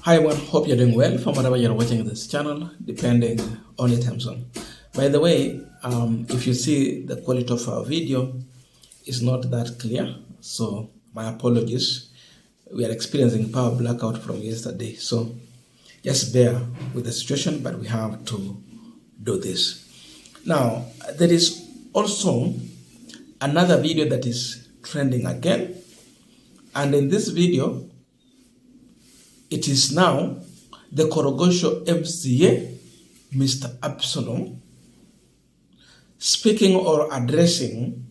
Hi everyone, hope you're doing well from wherever you're watching this channel, depending on the time zone. By the way, if you see the quality of our video is not that clear, so my apologies. We are experiencing power blackout from yesterday, so just bear with the situation, but we have to do this. Now, there is also another video that is trending again, and in this video, it is now the Korogosho MCA, Mr. Absalom, speaking or addressing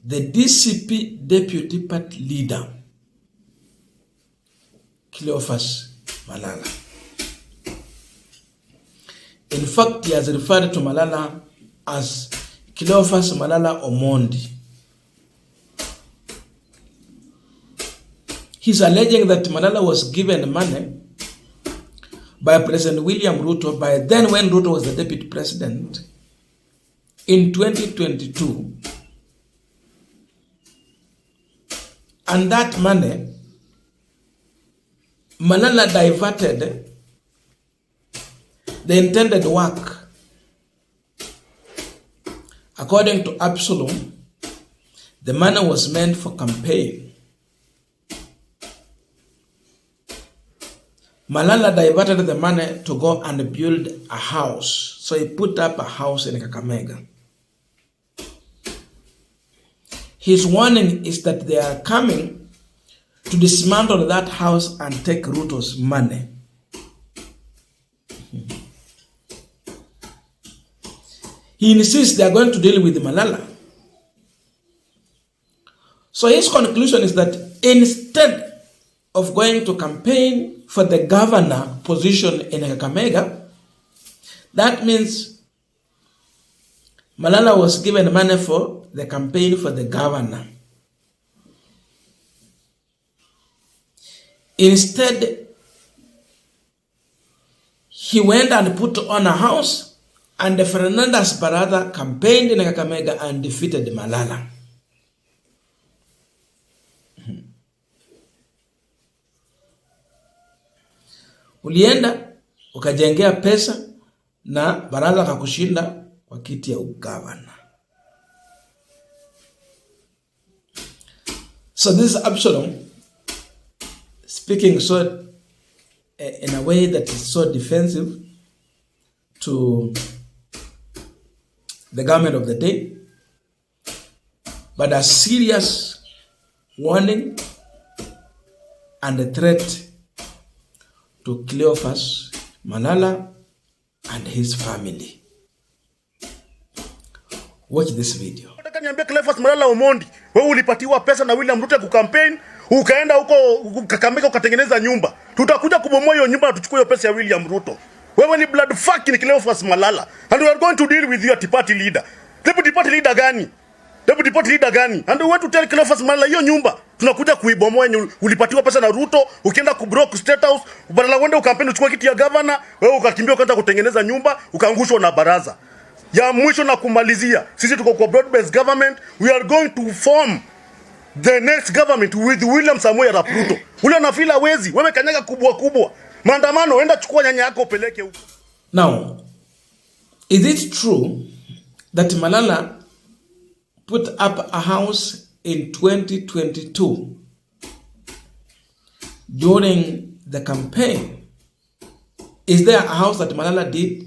the DCP Deputy Party Leader, Cleophas Malala. In fact, he has referred to Malala as Cleophas Malala Omondi. He's alleging that Malala was given money by President William Ruto, by then when Ruto was the deputy president, in 2022. And that money, Malala diverted the intended work. According to Absalom, the money was meant for campaign. Malala diverted the money to go and build a house. So he put up a house in Kakamega. His warning is that they are coming to dismantle that house and take Ruto's money. He insists they are going to deal with Malala. So his conclusion is that instead of going to campaign for the governor position in Kakamega, that means Malala was given money for the campaign for the governor. Instead, he went and put on a house, and the Fernandez brother campaigned in Kakamega and defeated Malala. Ulienda ukajengea pesa na baraza kakushinda kwa kiti ya ugavana. So this is Absalom speaking so in a way that is so defensive to the government of the day, but a serious warning and a threat to Cleophas Malala and his family. Watch this video. Nataka niambie Cleophas Malala Omondi, wewe ulipatiwa pesa na William Ruto kucampaign, ukaenda huko Kakamega ukatengeneza nyumba. Tutakuja kubomoa hiyo nyumba na tuchukue hiyo pesa ya William Ruto. Wewe ni blood fucking Cleophas Malala, and we are going to deal with your party leader. Deputy party leader gani? Deputy party leader gani? And we want to tell Cleophas Malala hiyo nyumba tunakuja kuibomoa yenye ulipatiwa pesa na Ruto, ukienda kubroke state house, badala uende ukampeni uchukue kiti ya governor, wewe ukakimbia ukaanza kutengeneza nyumba, ukaangushwa na baraza. Ya mwisho na kumalizia, sisi tuko kwa broad based government, we are going to form the next government with William Samoei Arap Ruto. Ule anafila wezi, wewe kanyaga kubwa kubwa. Maandamano, enda chukua nyanya yako upeleke huko. Now, is it true that Malala put up a house in 2022 during the campaign? Is there a house that Malala did?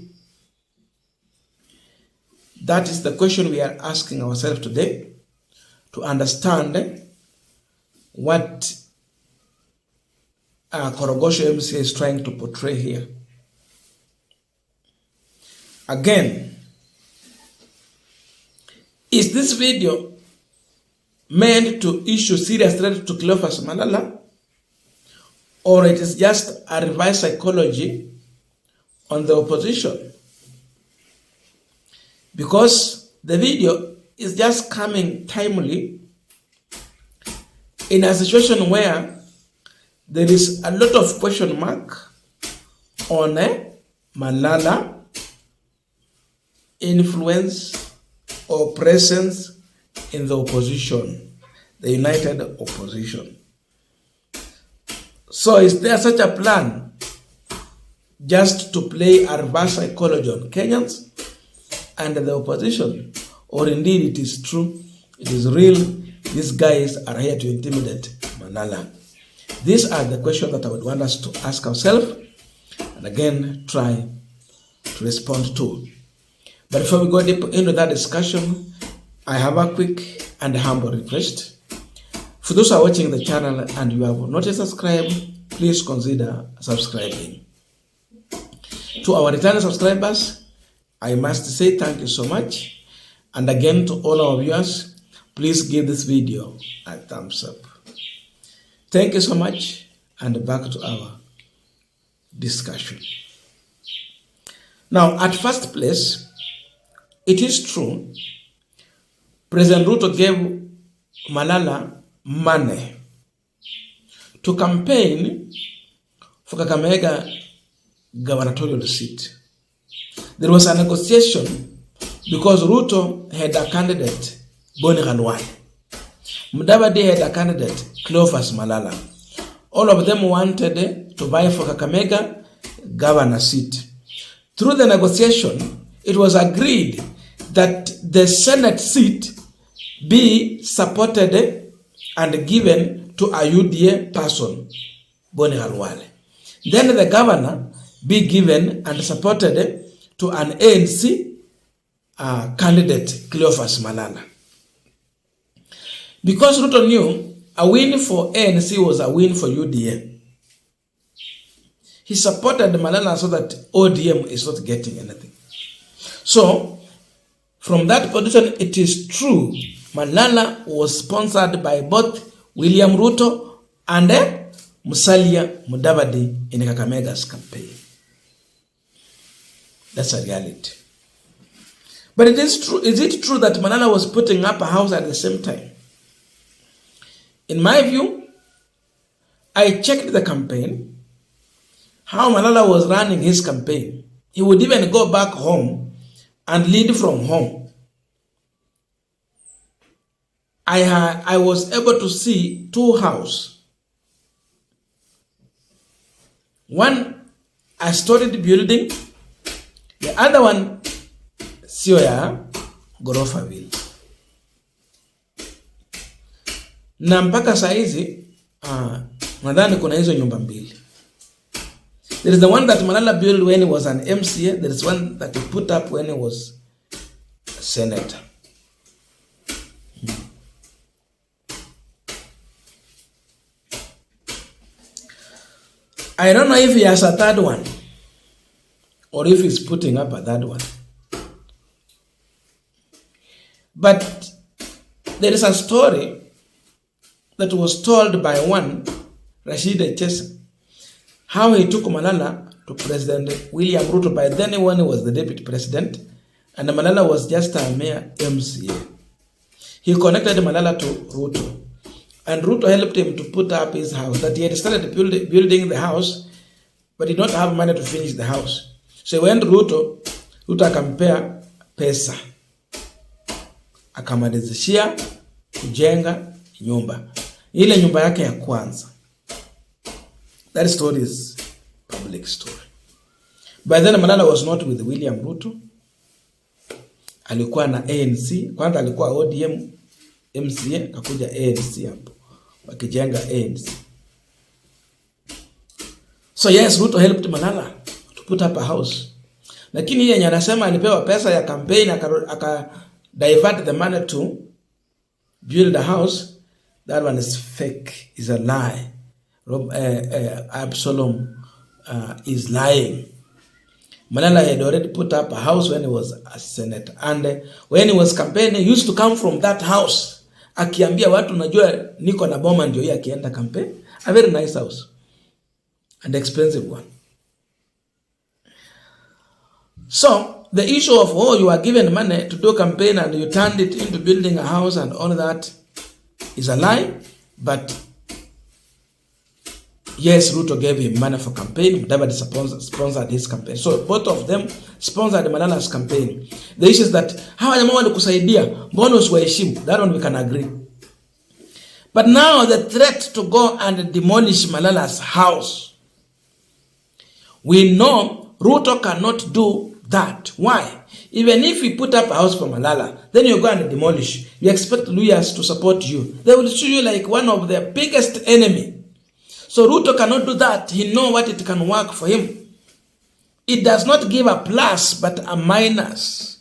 That is the question we are asking ourselves today to understand what Korogosho MCA is trying to portray here. Again, is this video meant to issue serious threat to Cleophas Malala, or it is just a reverse psychology on the opposition? Because the video is just coming timely in a situation where there is a lot of question mark on Malala influence or presence in the opposition, the united opposition. So is there such a plan just to play a reverse psychology on Kenyans and the opposition? Or indeed it is true, it is real, these guys are here to intimidate Malala? These are the questions that I would want us to ask ourselves and again try to respond to. But before we go deep into that discussion, I have a quick and humble request. For those who are watching the channel and you have not yet subscribed, please consider subscribing. To our returning subscribers, I must say thank you so much. And again to all our viewers, please give this video a thumbs up. Thank you so much, and back to our discussion. Now, at first place, it is true, President Ruto gave Malala money to campaign for Kakamega gubernatorial seat. There was a negotiation because Ruto had a candidate, Boni Khalwale. Mudavadi had a candidate, Cleophas Malala. All of them wanted to vie for Kakamega governor seat. Through the negotiation, it was agreed that the Senate seat be supported and given to a UDA person, Boni Khalwale. Then the governor be given and supported to an ANC candidate, Cleophas Malala. Because Ruto knew a win for ANC was a win for UDA, he supported Malala so that ODM is not getting anything. So, from that position, it is true Malala was sponsored by both William Ruto and Musalia Mudavadi in Kakamega's campaign. That's a reality. But it is true. Is it true that Malala was putting up a house at the same time? In my view, I checked the campaign, how Malala was running his campaign. He would even go back home and lead from home. I was able to see two houses. One, a storied building. The other one, sio ya ghorofa vile. Na mpaka saa hizi nadhani kuna hizo nyumba mbili. There is the one that Malala built when he was an MCA. There is one that he put up when he was a senator. I don't know if he has a third one or if he's putting up a third one. But there is a story that was told by one, Rashid Echesa, how he took Malala to President William Ruto. By then, when he was the deputy president, and Malala was just a mere MCA. He connected Malala to Ruto. And Ruto helped him to put up his house. That he had started building the house, but he did not have money to finish the house. So he went to Ruto akampea pesa, akamalizishia kujenga nyumba. Ile nyumba yake ya kwanza. That story is public story. By then Malala was not with William Ruto. Alikuwa na ANC. Kwanza alikuwa ODM MCA, kakuja ANC hapo. Wakijenga ANC. So yes, Ruto helped Malala to put up a house. Lakini yeye anasema alipewa pesa ya campaign aka divert the money to build a house. That one is fake, is a lie. Absalom is lying. Malala had already put up a house when he was a senator. And when he was campaigning, he used to come from that house. Akiambia watu najua niko na boma ndio yeye akienda campaign. A very nice house. An expensive one. So, the issue of, oh, you are given money to do campaign and you turned it into building a house and all that is a lie. But yes, Ruto gave him money for campaign. David sponsored his campaign. So both of them sponsored Malala's campaign. The issue is that hawa jamaa walikusaidia, mbona usiwaheshimu? That one we can agree. But now the threat to go and demolish Malala's house, we know Ruto cannot do that. Why? Even if you put up a house for Malala, then you go and demolish, you expect lawyers to support you. They will show you like one of their biggest enemy. So Ruto cannot do that. He knows what it can work for him. It does not give a plus, but a minus.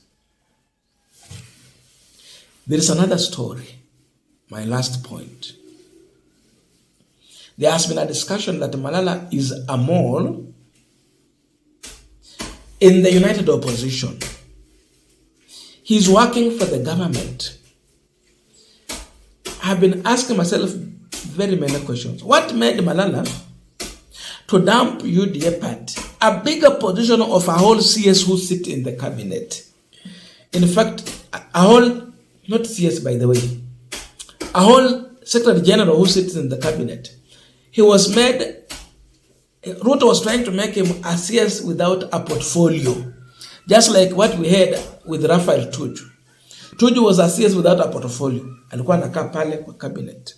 There is another story. My last point. There has been a discussion that Malala is a mole in the united opposition. He's working for the government. I've been asking myself very many questions. What made Malala to dump UDA party, a bigger position of a whole CS who sit in the cabinet? In fact, a whole, not CS by the way, a whole Secretary General who sits in the cabinet. He was made, Ruto was trying to make him a CS without a portfolio. Just like what we had with Raphael Tuju. Tuju was a CS without a portfolio. Alikuwa anakaa pale kwa cabinet.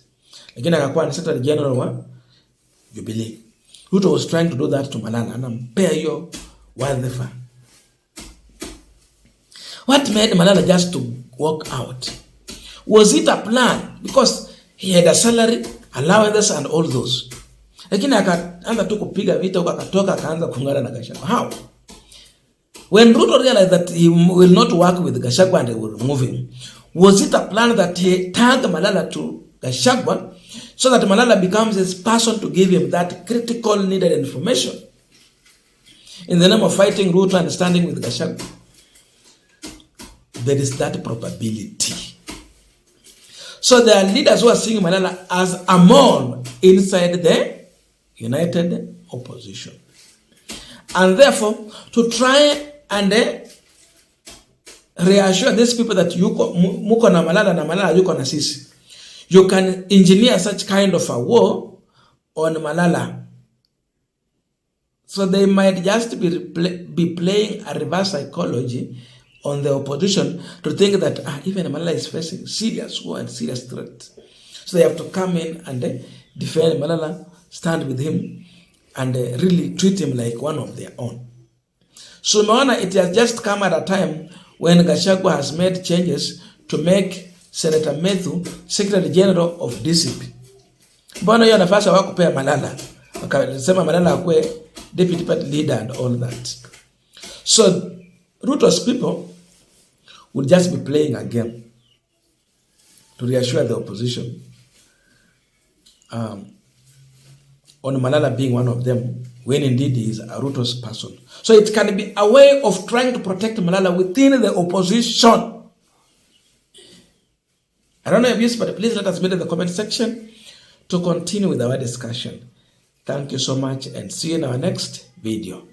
Lakini akakuwa ni Secretary General wa Jubilee. Ruto was trying to do that to Malala. Anampea hiyo wadhifa. What made Malala just to walk out? Was it a plan? Because he had a salary, allowances and all those. Lakini akaanza tu kupiga vita huko, akatoka akaanza kuungana na Gachagua. How? When Ruto realized that he will not work with Gachagua and they will remove him, was it a plan that he tagged Malala to Gachagua so that Malala becomes his person to give him that critical needed information in the name of fighting Ruto and standing with Gachagua? There is that probability. So there are leaders who are seeing Malala as a mole inside the united opposition. And therefore, to try and reassure these people that muko na Malala yuko na sisi, you can engineer such kind of a war on Malala. So they might just be playing a reverse psychology on the opposition to think that even Malala is facing serious war and serious threat. So they have to come in and defend Malala, stand with him, and really treat him like one of their own. So Mawana, it has just come at a time when Gachagua has made changes to make Senator Methu Secretary General of DCP. Mbona hiyo nafasi hawakupea Malala? Wakasema Malala akue deputy party leader and all that. So Ruto's people would just be playing a game to reassure the opposition on Malala being one of them, when indeed he is a Ruto's person. So it can be a way of trying to protect Malala within the opposition. I don't know if this, but please let us know in the comment section to continue with our discussion. Thank you so much and see you in our next video.